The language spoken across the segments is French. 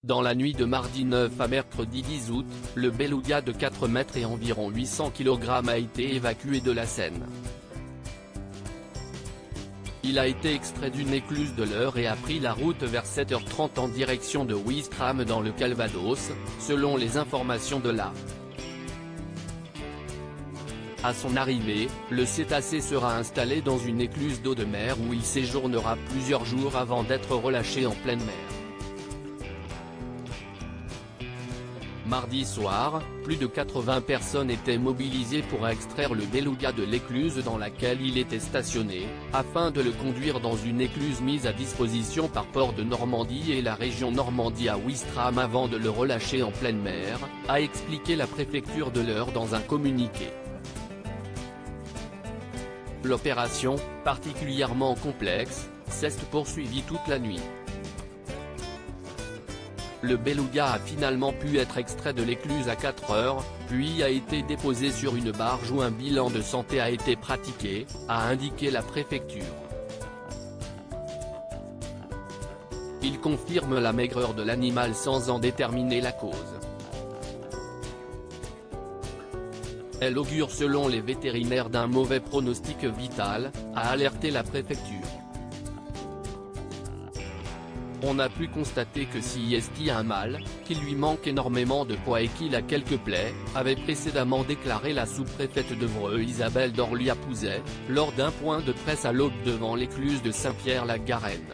Dans la nuit de mardi 9 à mercredi 10 août, le beluga de 4 mètres et environ 800 kg a été évacué de la Seine. Il a été extrait d'une écluse de l'Eure et a pris la route vers 7h30 en direction de Ouistreham dans le Calvados, selon les informations de l'AF. À son arrivée, le cétacé sera installé dans une écluse d'eau de mer où il séjournera plusieurs jours avant d'être relâché en pleine mer. Mardi soir, plus de 80 personnes étaient mobilisées pour extraire le beluga de l'écluse dans laquelle il était stationné, afin de le conduire dans une écluse mise à disposition par Port de Normandie et la région Normandie à Ouistreham avant de le relâcher en pleine mer, a expliqué la préfecture de l'Eure dans un communiqué. L'opération, particulièrement complexe, s'est poursuivie toute la nuit. Le beluga a finalement pu être extrait de l'écluse à 4 heures, puis a été déposé sur une barge où un bilan de santé a été pratiqué, a indiqué la préfecture. Il confirme la maigreur de l'animal sans en déterminer la cause. Elle augure selon les vétérinaires d'un mauvais pronostic vital, a alerté la préfecture. On a pu constater que CIST, un mâle, qu'il lui manque énormément de poids et qu'il a quelques plaies, avait précédemment déclaré la sous-préfète d'Evreux Isabelle Dorlia-Pouzet, lors d'un point de presse à l'aube devant l'écluse de Saint-Pierre-la-Garenne.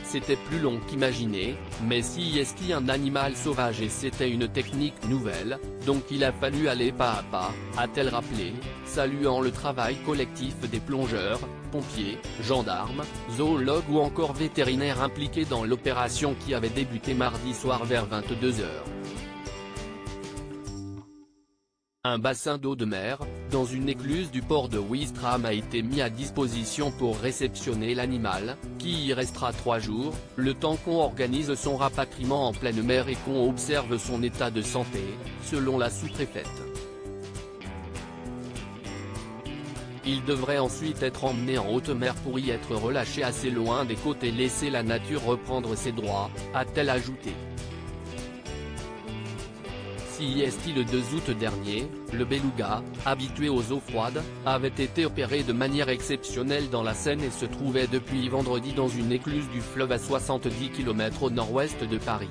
C'était plus long qu'imaginé, mais CIST un animal sauvage et c'était une technique nouvelle, donc il a fallu aller pas à pas, a-t-elle rappelé, saluant le travail collectif des plongeurs, pompiers, gendarmes, zoologues ou encore vétérinaires impliqués dans l'opération qui avait débuté mardi soir vers 22 h. Un bassin d'eau de mer, dans une écluse du port de Ouistreham a été mis à disposition pour réceptionner l'animal, qui y restera 3 jours, le temps qu'on organise son rapatriement en pleine mer et qu'on observe son état de santé, selon la sous-préfète. Il devrait ensuite être emmené en haute mer pour y être relâché assez loin des côtes et laisser la nature reprendre ses droits, a-t-elle ajouté. CIST le 2 août dernier, le beluga, habitué aux eaux froides, avait été opéré de manière exceptionnelle dans la Seine et se trouvait depuis vendredi dans une écluse du fleuve à 70 km au nord-ouest de Paris.